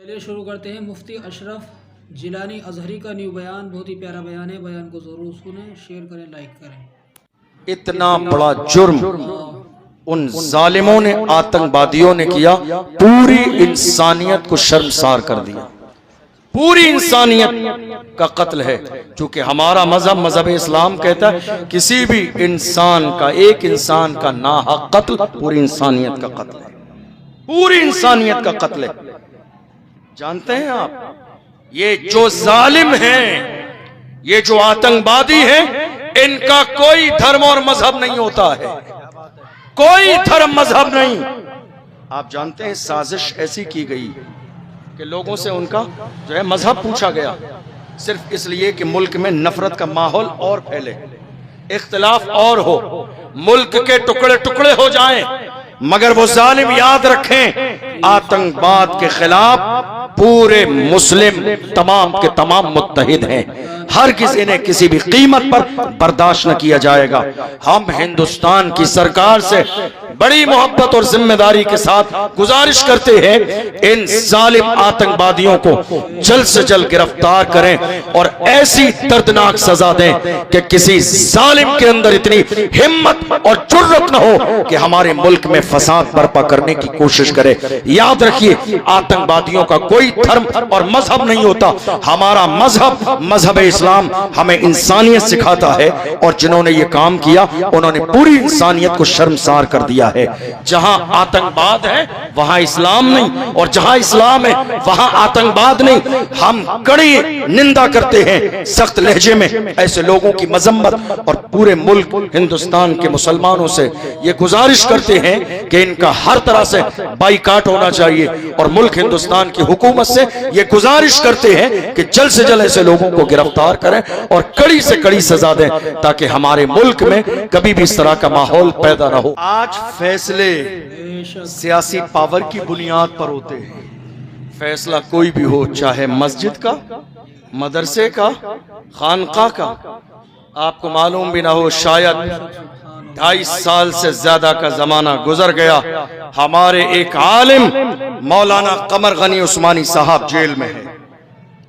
चलिए शुरू करते हैं। मुफ्ती अशरफ जिलानी अजहरी का न्यू बयान, बहुत ही प्यारा बयान है। बयान को ज़रूर सुने, शेयर करें, लाइक करें। इतना बड़ा जुर्म उन जालिमों ने, आतंकवादियों ने किया, पूरी इंसानियत को शर्मसार कर दिया। पूरी इंसानियत का कत्ल है। क्योंकि हमारा मजहब इस्लाम कहता है किसी भी इंसान का, एक इंसान का नाहक कत्ल पूरी इंसानियत का कत्ल है। पूरी इंसानियत का कत्ल है। जानते हैं आप, ये जो जालिम हैं, ये जो आतंकवादी हैं, इनका कोई धर्म और मजहब नहीं होता है। कोई धर्म मजहब नहीं। आप जानते हैं साजिश ऐसी की गई कि लोगों से उनका जो है मजहब पूछा गया, सिर्फ इसलिए कि मुल्क में नफरत का माहौल और फैले, इख्तिलाफ और हो, मुल्क के टुकड़े टुकड़े हो जाएं। मगर वो जालिम याद रखें, आतंकवाद के खिलाफ पूरे मुस्लिम तमाम के तमाम मुत्तहिद हैं। हर किसी ने किसी भी कीमत पर बर्दाश्त न किया जाएगा। हम हिंदुस्तान की सरकार से बड़ी मोहब्बत और जिम्मेदारी के साथ गुजारिश करते हैं, इन जालिम आतंकवादियों को जल्द से जल्द गिरफ्तार करें और ऐसी दर्दनाक सजा दें कि किसी जालिम के अंदर इतनी हिम्मत और जुर्रत न हो कि हमारे मुल्क में फसाद बर्पा करने की कोशिश करे। याद रखिए, आतंकवादियों का कोई धर्म और मजहब नहीं होता। हमारा मजहब इस्लाम हमें इंसानियत सिखाता है, और जिन्होंने ये काम किया उन्होंने पूरी इंसानियत को शर्मसार कर दिया है। जहां आतंकवाद है वहां इस्लाम नहीं, और जहां इस्लाम है वहां आतंकवाद नहीं। हम कड़ी निंदा करते हैं सख्त लहजे में ऐसे लोगों की मजम्मत, और पूरे मुल्क हिंदुस्तान के मुसलमानों से ये गुजारिश करते हैं कि इनका हर तरह से बाइकाट होना चाहिए, और मुल्क हिंदुस्तान की हुकूमत से ये गुजारिश करते हैं कि जल्द से जल्द ऐसे लोगों को गिरफ्तार करें और कड़ी से कड़ी सजा दें, ताकि हमारे मुल्क में कभी भी इस तरह का माहौल पैदा ना हो। आज फैसले सियासी पावर की बुनियाद पर होते हैं। फैसला कोई भी हो, चाहे मस्जिद का, मदरसे का, खानका का। आपको मालूम भी ना हो, शायद 2.5 साल से ज्यादा का जमाना गुजर गया, हमारे एक आलिम मौलाना कमर गनी उस्मानी साहब जेल में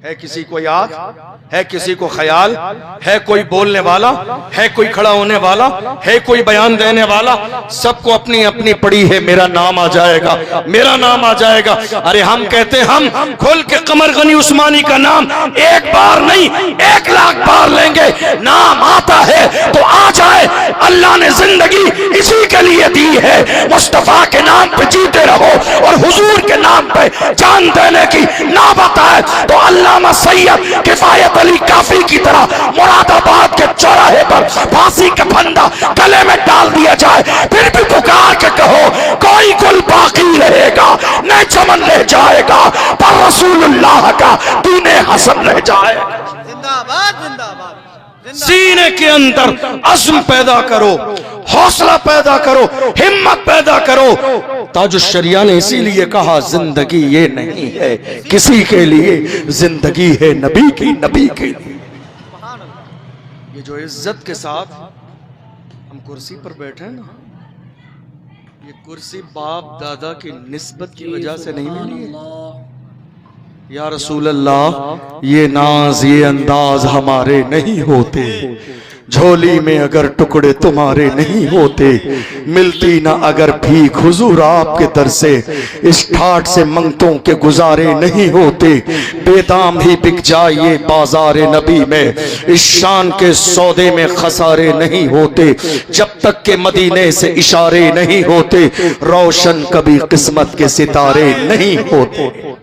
है किसी को याद है? किसी को ख्याल है? कोई बोलने वाला है? कोई खड़ा होने वाला है? कोई बयान देने वाला? सबको अपनी अपनी पड़ी है, मेरा नाम आ जाएगा, मेरा नाम आ जाएगा। अरे हम कहते हैं, हम खुल के कमर गनी उस्मानी का नाम एक बार नहीं 1 लाख बार लेंगे। नाम आता है तो आ जाए। अल्लाह ने जिंदगी इसी के लिए दी है। मुस्तफा के नाम पे जीते रहो, और हुजूर के नाम पे जान देने की नौबत आए तो अल्लामा सैयद किफायत अली काफी की तरह मुरादाबाद के चौराहे पर फांसी का फंदा गले में डाल दिया जाए, फिर भी पुकार के कहो, कोई गुल बाकी रहेगा न चमन रह जाएगा, पर रसूलुल्लाह का दीने हसन रह जाएगा। जिंदाबाद जिंदाबाद। सीने के अंदर अज़्म पैदा करो, हौसला पैदा करो, हिम्मत पैदा करो। ताजुश शरिया ने इसीलिए कहा, जिंदगी ये नहीं है किसी के लिए, जिंदगी है नबी की, नबी के लिए। ये जो इज्जत के साथ हम कुर्सी पर बैठे हैं ना, ये कुर्सी बाप दादा की निस्बत की वजह से नहीं मिली है। या रसूल अल्लाह, ये नाज ये अंदाज हमारे नहीं होते, झोली में अगर टुकड़े तुम्हारे नहीं होते, मिलती ना अगर भीख हुजूर आपके दर से, इस ठाट से मंगतों के गुजारे नहीं होते, बेदाम ही बिक जाए बाजारे नबी में, इस शान के सौदे में खसारे नहीं होते, जब तक के मदीने से इशारे नहीं होते, रोशन कभी किस्मत के सितारे नहीं होते।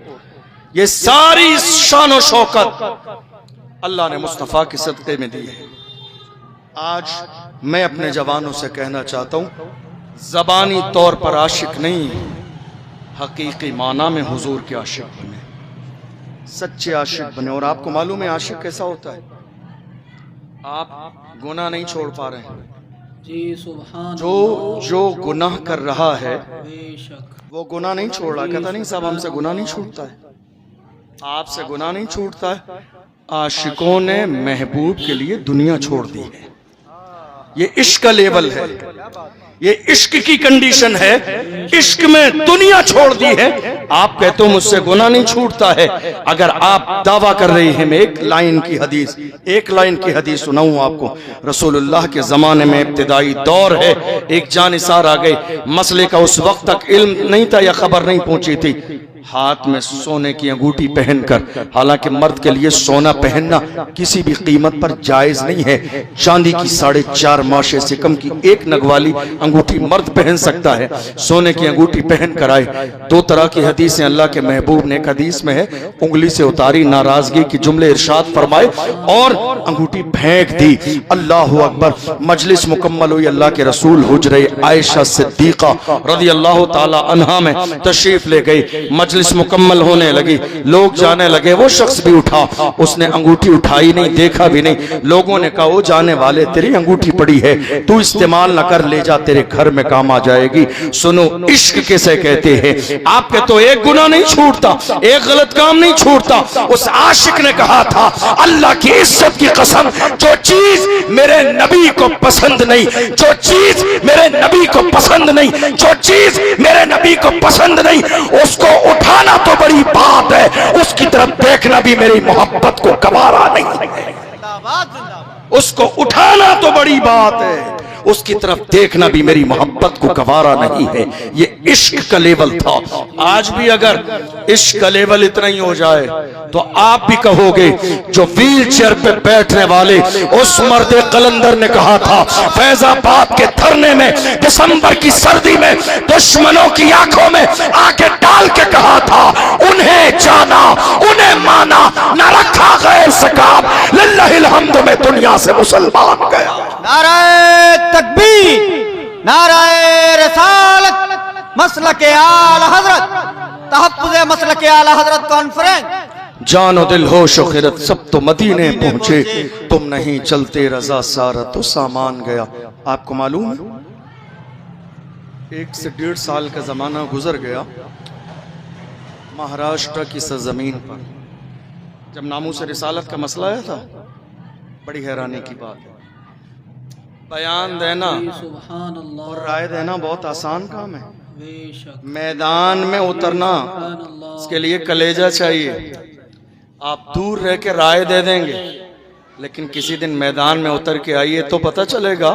ये सारी शान और शौकत अल्लाह ने मुस्तफा के सदक़े में दी है। आज मैं अपने जवानों से कहना चाहता हूँ, ज़बानी तौर पर आशिक नहीं, हकीकी माना में हुजूर के आशिक बने, सच्चे आशिक बने। और आपको मालूम है आशिक कैसा होता है? आप गुनाह नहीं छोड़ पा रहे हैं जी, सुभान। जो गुनाह कर रहा है बेशक वो गुनाह नहीं छोड़ रहा। कहता नहीं साहब हमसे गुनाह नहीं छूटता है, आपसे गुनाह नहीं छूटता है। आशिकों ने महबूब के लिए दुनिया छोड़ दी है, ये इश्क का लेवल है, ये इश्क की कंडीशन है। इश्क में दुनिया छोड़ दी है। आप कहते हो मुझसे गुनाह नहीं छूटता है। अगर आप दावा कर रहे हैं, मैं एक लाइन की हदीस सुनाऊं आपको। रसूलुल्लाह के जमाने में इब्तिदाई दौर है, एक जानिसार आ गए, मसले का उस वक्त तक इल्म नहीं था या खबर नहीं पहुंची थी। हाथ में सोने की अंगूठी पहनकर, हालांकि मर्द के लिए सोना पहनना किसी भी कीमत पर जायज नहीं है। चांदी की 4.5 माशे से कम की एक नग वाली अंगूठी मर्द पहन सकता है। सोने की अंगूठी पहन कर आए। 2 तरह की हदीसें अल्लाह के महबूब ने एक हदीस में है, उंगली से उतारी नाराजगी की जुमले इरशाद फरमाए और अंगूठी फेंक दी। अल्लाह अकबर। मजलिस मुकम्मल हुई। अल्लाह के रसूल हुजरे आयशा सिद्दीका रज़ी अल्लाह ताला अन्हा में तशरीफ ले गई। मजलिस मुकम्मल होने लगी, लोग जाने लगे। वो शख्स भी उठा, उसने अंगूठी उठाई नहीं, देखा भी नहीं। लोगों ने कहा, वो जाने वाले तेरी अंगूठी पड़ी है, तू इस्तेमाल न कर, ले जा, तेरे घर में काम आ जाएगी। सुनो इश्क किसे कहते हैं। आपके तो एक गुनाह नहीं छूटता, एक गलत काम नहीं छूटता। उस आशिक ने कहा था, अल्लाह की इज्जत की कसम, जो चीज मेरे नबी को पसंद नहीं, जो चीज मेरे नबी को पसंद नहीं, जो चीज मेरे नबी को पसंद नहीं, उसको उठाना तो बड़ी बात है, उसकी तरफ देखना भी मेरी मोहब्बत को गवारा नहीं है। जिंदाबाद जिंदाबाद। उसको उठाना तो बड़ी बात है, उसकी तरफ देखना भी मेरी मोहब्बत को गवारा नहीं है। ये इश्क का लेवल था। आज भी अगर इश्क का लेवल इतना ही हो जाए तो आप भी कहोगे, जो व्हील चेयर पे बैठने वाले उस मर्द कलंदर ने कहा था, फैजाबाद के धरने में दिसंबर की सर्दी में दुश्मनों की आंखों में आके डाल के कहा था, उन्हें जाना, उन्हें माना, न रखा गैर सकाब, लिल्लाहिल हम्द में दुनिया से मुसलमान गया। नाराए तकबीर, नाराए रसालत, मसलके आला हजरत, तहफ्फुज़े मसलके आला हजरत कॉन्फ्रेंस। जानो दिल होश खिरत सब तो मदीने पहुंचे, तुम नहीं चलते रजा सारा तो सामान गया। आपको मालूम है 1 से 1.5 साल का जमाना गुजर गया। महाराष्ट्र की सरजमीन पर जब नामूस रिसालत का मसला आया था, बड़ी हैरानी की बात है। बयान देना सुभान अल्लाह और राय देना बहुत आसान काम है। बेशक मैदान में उतरना, इसके लिए कलेजा चाहिए। आप दूर रह के राय दे देंगे, लेकिन किसी दिन मैदान में उतर के आइए तो पता चलेगा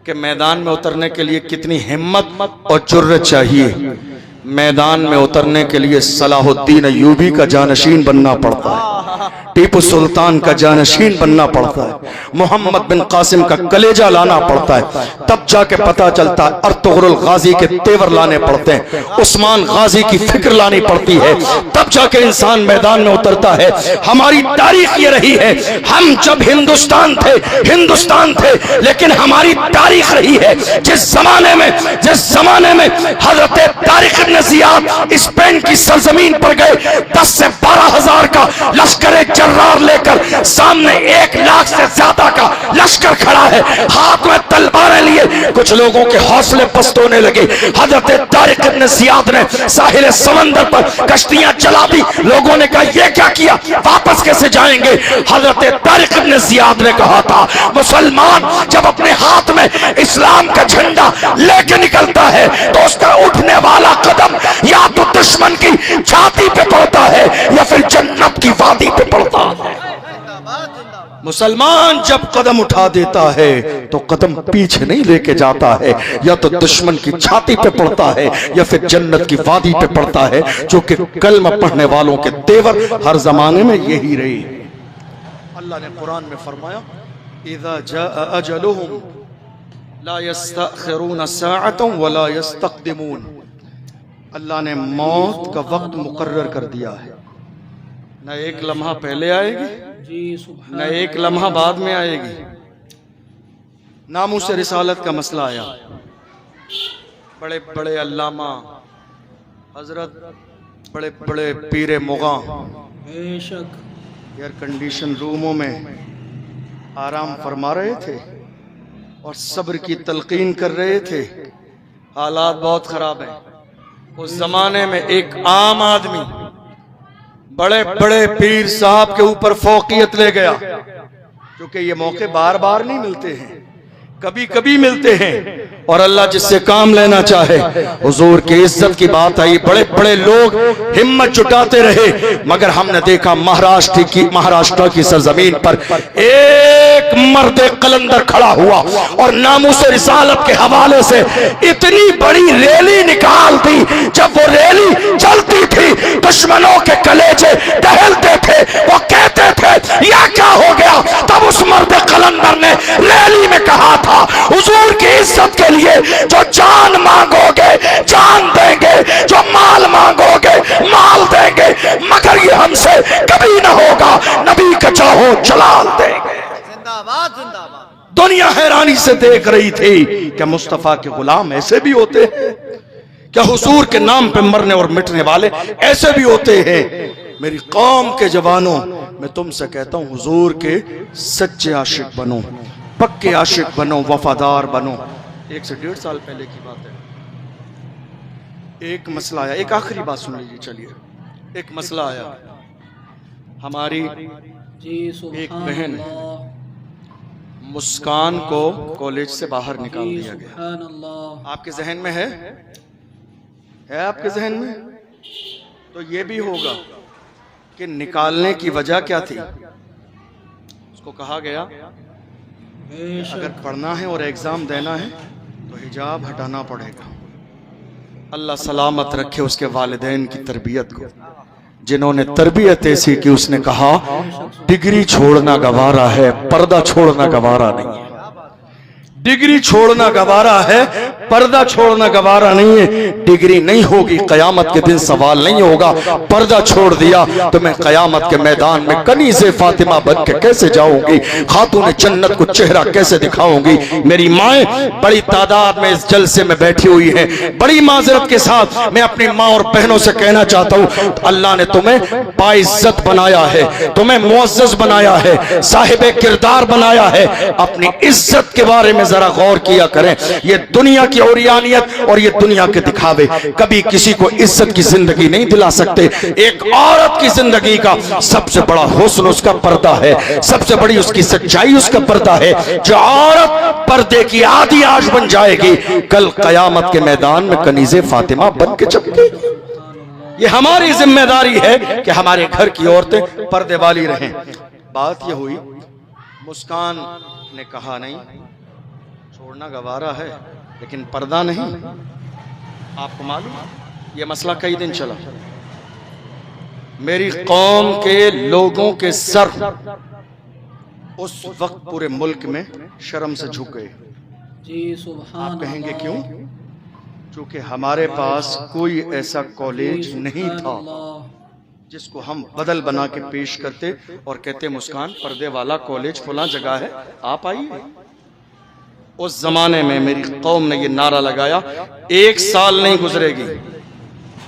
कि मैदान में उतरने के लिए कितनी हिम्मत और जुर्रत चाहिए। मैदान में उतरने के लिए सलाहुद्दीन अय्यूबी का जानशीन बनना पड़ता है, टीपू सुल्तान का जानशीन बनना पड़ता है, मोहम्मद बिन कासिम का कलेजा लाना पड़ता है, तब जाके पता चलता है। अर्तुगरुल गाजी के तेवर लाने पड़ते हैं, उस्मान गाजी की फिक्र लानी पड़ती है, तब जाके इंसान मैदान में उतरता है। हमारी तारीख ये रही है, हम जब हिंदुस्तान थे, लेकिन हमारी तारीख रही है जिस जमाने में हजरत तारिक इब्न ज़ियाद स्पेन की सरजमीन पर गए, 10 से 12 हजार का लश्कर जर्रार लेकर, सामने 1 लाख से ज्यादा का लश्कर खड़ा है, हाथ में तलवारें लिए। कुछ लोगों के हौसले पस्त होने लगे। हजरत तारिक इब्न ज़ियाद ने साहिल समंदर पर कश्तियां चला दी। लोगों ने कहा, ये क्या किया, वापस कैसे जाएंगे। हजरत तारिक इब्न ज़ियाद ने कहा था, मुसलमान जब अपने हाथ में इस्लाम का झंडा लेके निकलता है तो उसका उठने वाला कदम या तो दुश्मन की छाती पे पड़ता है या फिर जन्नत की वादी पे पड़ता है। मुसलमान जब कदम उठा देता है तो कदम पीछे नहीं लेके जाता है, या तो दुश्मन की छाती पे पड़ता है या फिर जन्नत की वादी पे पड़ता है, जो कि कलमा पढ़ने वालों के तेवर हर जमाने में यही रही। अल्लाह ने कुरान में फरमाया, इज़ा जाअ अजलुहुम ला यस्तअखिरून साअतन वला यस्तक़दिमून। अल्लाह ने मौत का वक्त मुकर्रर कर दिया है, न एक लम्हा पहले आएगी, जी सुभान न एक लम्हा बाद में आएगी। नामूस रिसालत का मसला आया, बड़े बड़े अल्लामा हजरत, बड़े बड़े पीरे मुगा बेशक एयर कंडीशन रूमों में आराम फरमा रहे थे और सब्र की तलकीन कर रहे थे। हालात बहुत खराब हैं। उस जमाने में एक आम आदमी बड़े बड़े पीर साहब के ऊपर फौकियत ले गया, क्योंकि ये मौके बार बार नहीं मिलते हैं। कभी कभी मिलते हैं और अल्लाह जिससे काम लेना चाहे। हुजूर की इज्जत की बात आई, बड़े बड़े लोग हिम्मत जुटाते रहे, मगर हमने देखा महाराष्ट्र की सरजमीन पर एक मर्द कलंदर खड़ा हुआ और नामूस रिसालत के हवाले से इतनी बड़ी रैली निकाल दी। जब वो रैली चलती थी दुश्मनों के कलेजे टहलते थे, वो कहते थे यह क्या हो गया। तब उस मर्द कलंदर ने रैली में कहा था, हुजूर की इज्जत के लिए जो जान मांगोगे जान देंगे, जो माल मांगोगे माल देंगे, मगर ये हमसे कभी ना होगा, नबी का चाहो जलाल देंगे। जिंदाबाद जिंदाबाद। दुनिया हैरानी से देख रही थी कि मुस्तफा के गुलाम ऐसे भी होते हैं क्या? हुजूर के नाम पे मरने और मिटने वाले ऐसे भी होते हैं? मेरी कौम के जवानों, मैं तुमसे कहता हूं हुजूर के सच्चे आशिक बनो, पक्के आशिक बनो, वफादार बनो। 1 से 1.5 साल पहले की बात है, एक मसला आया, एक आखिरी बात सुन लीजिए। चलिए, एक मसला आया, हमारी एक बहन मुस्कान को कॉलेज से बाहर निकाल दिया गया। आपके जहन में है आपके जहन में? तो ये भी होगा कि निकालने की वजह क्या थी। उसको कहा गया अगर पढ़ना है और एग्जाम देना है तो हिजाब हटाना पड़ेगा। अल्लाह सलामत रखे उसके वालिदैन की तरबियत को, जिन्होंने तरबियत ऐसी कि उसने कहा डिग्री छोड़ना गवारा है, पर्दा छोड़ना गवारा नहीं है। डिग्री छोड़ना गवारा है, पर्दा छोड़ना गवारा नहीं है। डिग्री नहीं होगी कयामत के दिन सवाल नहीं होगा, पर्दा छोड़ दिया तो मैं कयामत के मैदान में कनीज़े फातिमा बन के कैसे जाऊंगी, खातून जन्नत को चेहरा कैसे दिखाऊंगी। मेरी माएँ बड़ी तादाद में इस जलसे में बैठी हुई हैं। बड़ी माजरत के साथ मैं अपनी माँ और बहनों से कहना चाहता हूँ, अल्लाह ने तुम्हें बाइज्जत बनाया है, तुम्हें मुअज़्ज़ज़ बनाया है, साहिब किरदार बनाया है। अपनी इज्जत के बारे में जरा गौर किया करें। ये दुनिया की औरियानियत और ये दुनिया के दिखावे कभी किसी को इज्जत की जिंदगी नहीं दिला सकते। एक औरत की जिंदगी का सबसे बड़ा हुस्न उसका पर्दा है, सबसे बड़ी उसकी सच्चाई उसका पर्दा है। जो औरत पर्दे की आधी आश बन जाएगी, कल कयामत के मैदान में कनीज़े फातिमा बन के चमकेगी। ये हमारी जिम्मेदारी है कि हमारे घर की औरतें पर्दे वाली रहें। बात ये हुई, मुस्कान ने कहा नहीं, छोड़ना गवारा है लेकिन पर्दा नहीं। आपको मालूम ये मसला कई दिन चला। मेरी कौम के लोगों के सर उस वक्त पूरे मुल्क में शर्म से झुक गए। जी सुभान। आप कहेंगे क्यों? क्योंकि हमारे पास कोई ऐसा कॉलेज नहीं था जिसको हम बदल बना के पेश करते और कहते मुस्कान पर्दे वाला कॉलेज फला जगह है, आप आइए। उस जमाने में मेरी कौम ने ये नारा लगाया, 1 साल नहीं गुजरेगी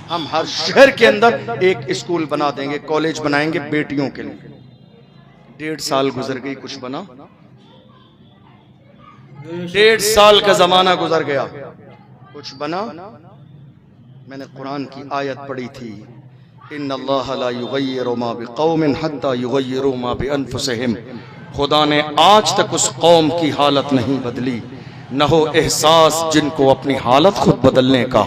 हम हर शहर के अंदर एक स्कूल बना देंगे, कॉलेज बनाएंगे बेटियों के लिए। 1.5 साल गुजर गई, कुछ बना? 1.5 साल का जमाना गुजर गया, कुछ बना? मैंने कुरान की आयत पढ़ी थी, इन्नल्लाह ला युगय्यिरु मा बिक़ौमिन हत्ता युगय्यिरु मा बिअनफुसिहिम। खुदा ने आज तक उस कौम की हालत नहीं बदली, न हो एहसास जिनको अपनी हालत खुद बदलने का।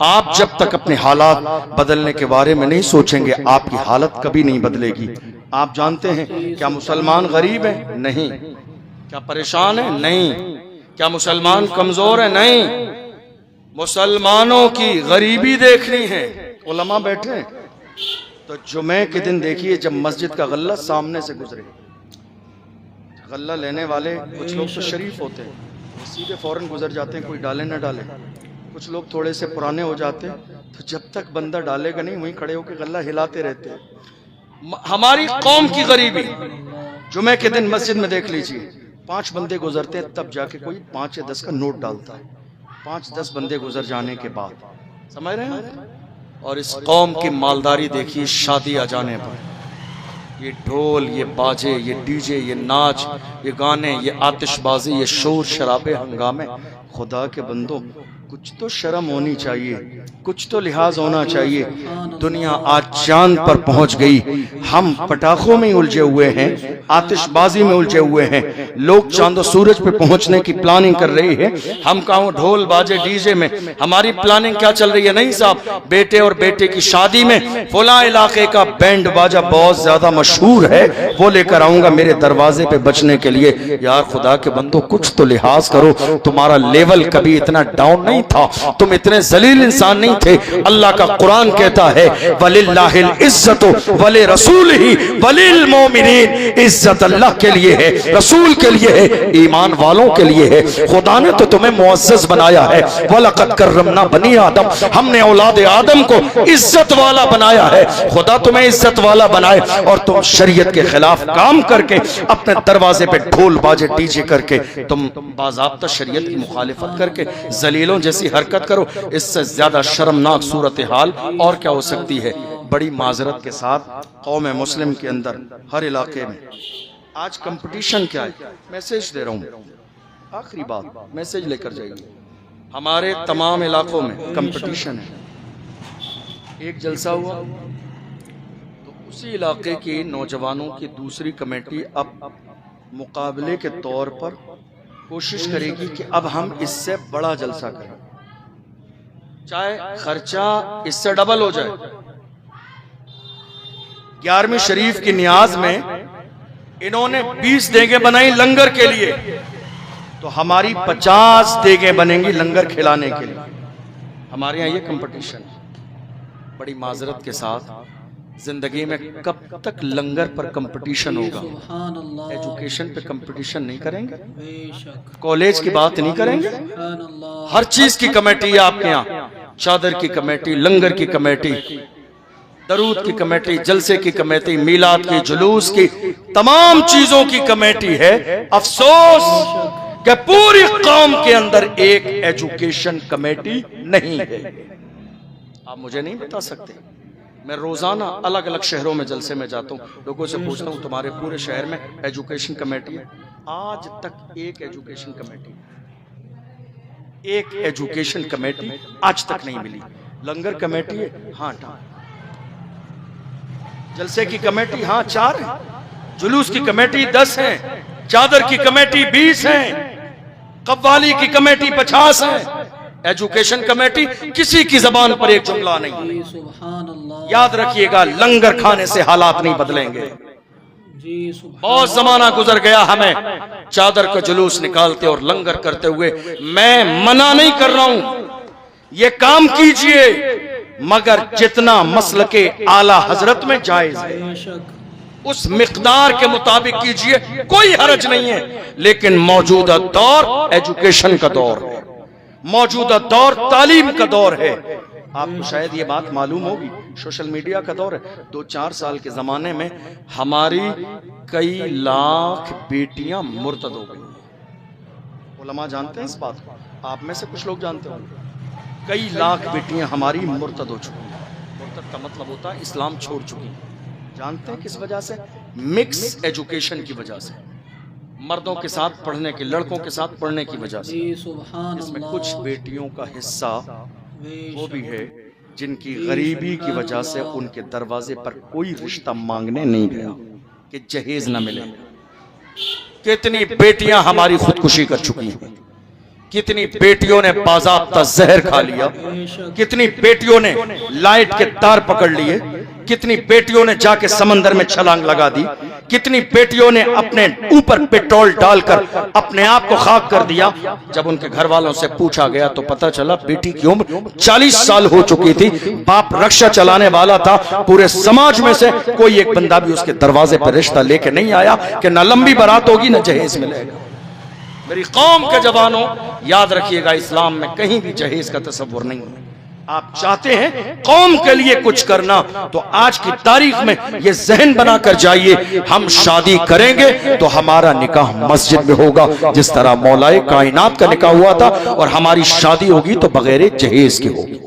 आप जब तक अपने हालात बदलने के बारे में नहीं सोचेंगे, आपकी हालत कभी नहीं बदलेगी। आप जानते हैं क्या मुसलमान गरीब है? नहीं। क्या परेशान है? नहीं। क्या मुसलमान कमजोर है? नहीं। मुसलमानों की गरीबी देखनी है। उलमा बैठे तो जुमे के दिन देखिए, जब मस्जिद का गल्ला सामने से गुजरे, गल्ला लेने वाले कुछ लोग तो शरीफ होते हैं, सीधे फौरन गुजर जाते हैं, कोई डाले ना डाले। कुछ लोग थोड़े से पुराने हो जाते हैं, तो जब तक बंदा डालेगा नहीं वहीं खड़े होकर गल्ला हिलाते रहते हैं। हमारी कौम की गरीबी, जुमे के दिन मस्जिद में देख लीजिए, 5 बंदे गुजरते हैं तब जाके कोई 5 या 10 का नोट डालता है। 5-10 बंदे गुजर जाने के बाद, समझ रहे हैं? और इस कौम की मालदारी देखिए, शादी आ जाने पर ये ढोल, ये बाजे, ये डीजे, ये नाच, ये गाने, ये आतिशबाजी, ये शोर शराबे, हंगामे। खुदा के बंदो, कुछ तो शर्म होनी चाहिए, कुछ तो लिहाज होना चाहिए। दुनिया आज चांद पर पहुंच गई, हम पटाखों में उलझे हुए हैं, आतिशबाजी में उलझे हुए हैं। लोग चांद और सूरज पे पहुंचने की प्लानिंग कर रही है, हम कहाँ ढोल बाजे डीजे में। हमारी प्लानिंग क्या चल रही है? नहीं साहब, बेटे और बेटे की शादी में फला इलाके का बैंड बाजा बहुत ज्यादा मशहूर है, वो लेकर आऊंगा मेरे दरवाजे पे बचने के लिए। यार खुदा के बंदो, कुछ तो लिहाज करो। तुम्हारा लेवल कभी इतना डाउन नहीं था, तुम इतने जलील इंसान नहीं थे। अल्लाह का कुरान कहता है वलिल्लाहिल इज्जतु वले रसूल ही वलिल मोमिनीन। इज्जत अल्लाह के लिए है, रसूल के लिए है, ईमान वालों के लिए है। खुदा ने तो तुम्हें मुअज्जज बनाया है। वलक़द कर्रमना बनी आदम, हमने औलाद आदम को इज्जत वाला बनाया है। खुदा तुम्हें इज्जत वाला बनाए और तुम शरीयत के खिलाफ काम करके अपने दरवाजे पे ढोल बाजे डीजे करके तुम बाज़ाब्ता शरीयत की मुखालिफत करके जलीलों जैसी हरकत करो। इससे ज्यादा शर्मनाक सूरत हाल और क्या हो सकती है? बड़ी माजरत के साथ कौम मुस्लिम के अंदर हर इलाके में आज कंपटीशन क्या है? मैसेज दे रहा हूँ, आखिरी बात, मैसेज लेकर जाइए। हमारे तमाम इलाकों में कंपटीशन है। एक जलसा हुआ तो उसी इलाके की नौजवानों की दूसरी कमेटी अब मुकाबले के तौर पर कोशिश करेगी कि अब हम इससे बड़ा जलसा करें, चाहे खर्चा इससे डबल हो जाए। 11वीं शरीफ की नियाज में इन्होंने 20 देगें बनाई लंगर के लिए, तो हमारी 50 देगें बनेंगी लंगर खिलाने के लिए। हमारे यहाँ ये कंपटीशन है। बड़ी माजरत के साथ जिंदगी में कब तक लंगर पर कंपटीशन होगा? एजुकेशन पे कंपटीशन नहीं करेंगे, कॉलेज की बात नहीं करेंगे। हर चीज की कमेटी है आपके यहाँ, चादर की कमेटी, लंगर की कमेटी, दरूद की कमेटी, जलसे की कमेटी, मीलाद की, जुलूस की, तमाम चीजों की कमेटी है। अफसोस कि पूरी कौम के अंदर एक एजुकेशन कमेटी नहीं है। आप मुझे नहीं बता सकते, मैं रोजाना अलग अलग शहरों में जलसे में जाता हूँ, लोगों से पूछता हूँ तुम्हारे पूरे शहर में एजुकेशन कमेटी है? आज तक एक एजुकेशन कमेटी, एक एजुकेशन कमेटी आज तक नहीं मिली। लंगर कमेटी है, हाँ 8, जलसे की कमेटी हाँ 4 है, जुलूस की कमेटी 10 है, चादर की कमेटी 20 है, कव्वाली की कमेटी 50 है। एजुकेशन कमेटी किसी की जबान पर एक जुमला नहीं। याद रखिएगा, लंगर खाने से हालात नहीं बदलेंगे। बहुत जमाना गुजर गया हमें चादर का जुलूस निकालते और लंगर करते हुए। मैं मना नहीं कर रहा हूं, ये काम कीजिए, मगर जितना मसल के आला हजरत में जायज है उस मिकदार के मुताबिक कीजिए, कोई हरज नहीं है। लेकिन मौजूदा दौर एजुकेशन का दौर है, मौजूदा दौर तालीम का दौर है। आपको शायद ये बात मालूम होगी, सोशल मीडिया का दौर है। 2-4 साल के जमाने में हमारी कई लाख बेटियां मुर्तद हो गई। उलमा जानते हैं इस बात को, आप में से कुछ लोग जानते होंगे। कई लाख बेटियां हमारी मुर्तद हो चुकी हैं। मुर्तद का मतलब होता है इस्लाम छोड़ चुकी हैं। जानते हैं किस वजह से? मिक्स एजुकेशन की वजह से, मर्दों के साथ पढ़ने के, लड़कों के साथ पढ़ने की वजह से। इसमें कुछ बेटियों का हिस्सा वो भी है जिनकी गरीबी की वजह से उनके दरवाजे पर कोई रिश्ता मांगने नहीं गया कि जहेज न मिले। कितनी बेटियां हमारी खुदकुशी कर चुकी हैं, कितनी बेटियों ने बाज़ाब्ता जहर खा लिया, कितनी बेटियों ने लाइट के तार पकड़ लिए, कितनी बेटियों ने जाके समंदर में छलांग लगा दी, कितनी बेटियों ने अपने ऊपर पेट्रोल डालकर अपने आप को खाक कर दिया। जब उनके घर वालों से पूछा गया तो पता चला बेटी की उम्र 40 साल हो चुकी थी, बाप रक्षा चलाने वाला था। पूरे समाज में से कोई एक बंदा भी उसके दरवाजे पर रिश्ता लेके नहीं आया कि न लंबी बारात होगी न जहेज मिलेगा। मेरी कौम के जवानों, याद रखिएगा, इस्लाम में कहीं भी जहेज का तस्वुर नहीं है। आप चाहते हैं कौम के लिए कुछ करना, तो आज की तारीख में ये जहन बनाकर जाइए, हम शादी करेंगे तो हमारा निकाह मस्जिद में होगा, जिस तरह मौलाए कायनात का निकाह हुआ था, और हमारी शादी होगी तो बगैर जहेज की होगी।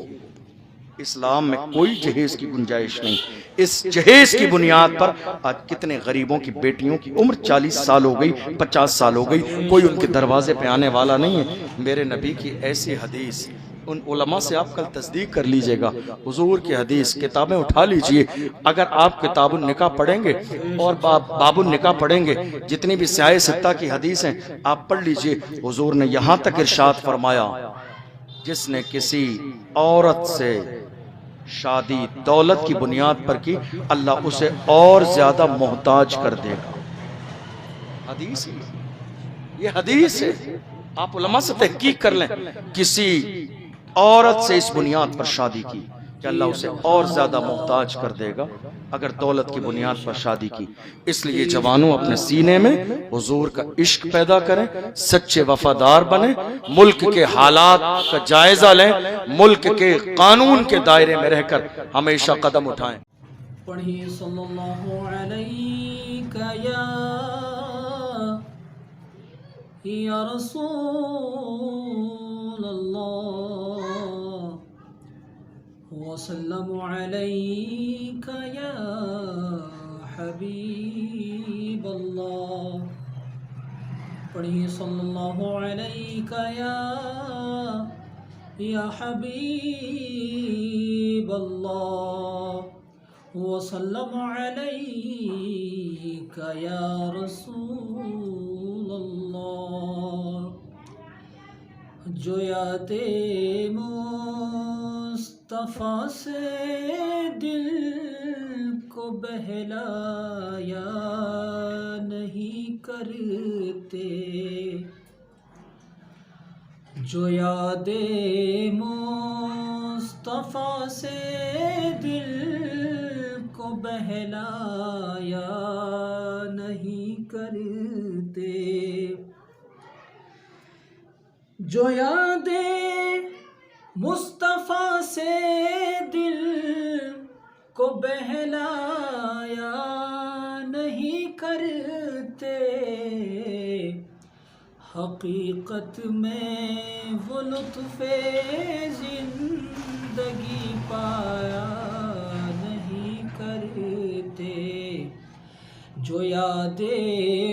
इस्लाम में कोई जहेज की गुंजाइश नहीं। इस जहेज की बुनियाद पर आज कितने गरीबों की बेटियों की उम्र 40 साल हो गई, 50 साल हो गई, कोई उनके दरवाजे पे आने वाला नहीं है। मेरे नबी की ऐसी हदीस उन उलमा से आप कल तस्दीक कर लीजिएगा। हुजूर की हदीस किताबें उठा लीजिए। अगर आप किताबुन निकाह पढ़ेंगे और बाबुन निकाह पढ़ेंगे, जितनी भी स्याह सित्ता की हदीस हैं आप पढ़ लीजिए। हुजूर ने यहाँ तक इरशाद फरमाया, जिसने किसी औरत से शादी दौलत की बुनियाद पर की, अल्लाह उसे और ज्यादा मोहताज कर देगा। हदीस है, ये हदीस है। आप उलमा से तहकीक कर लें, किसी औरत से इस बुनियाद पर शादी की कि अल्लाह उसे और ज्यादा मोहताज कर देगा अगर दौलत की बुनियाद पर शादी की। इसलिए जवानों, अपने सीने में हुजूर का इश्क पैदा करें, सच्चे वफादार बने, मुल्क के हालात का जायजा लें, मुल्क के कानून के दायरे में रहकर हमेशा कदम उठाएं। पढ़िए सल्लल्लाहु अलैहि या रसूल अल्लाह वसल्लम अलैका या हबीब अल्लाह। पढ़िए सल्लल्लाहु अलैका या हबीब अल्लाह वसल्लम अलैका या रसूल अल्लाह। जो यादे मुस्तफ़ा से दिल को बहलाया नहीं करते, जो यादे मुस्तफ़ा से दिल को बहलाया नहीं करते, जो यादे मुस्तफ़ा से दिल को बहलाया नहीं करते, हकीकत में वो लुत्फ़े ज़िंदगी पाया नहीं करते, जो यादे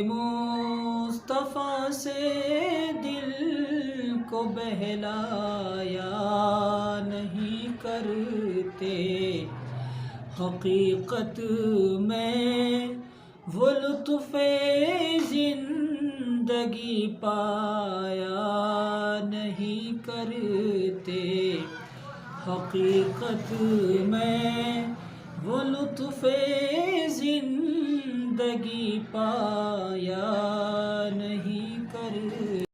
मुस्तफ़ा से दिल को बहलाया नहीं करते, हकीकत में वो लुत्फ़े ज़िंदगी पाया नहीं करते, हकीकत में वो लुत्फ़े ज़िंदगी पाया नहीं करते।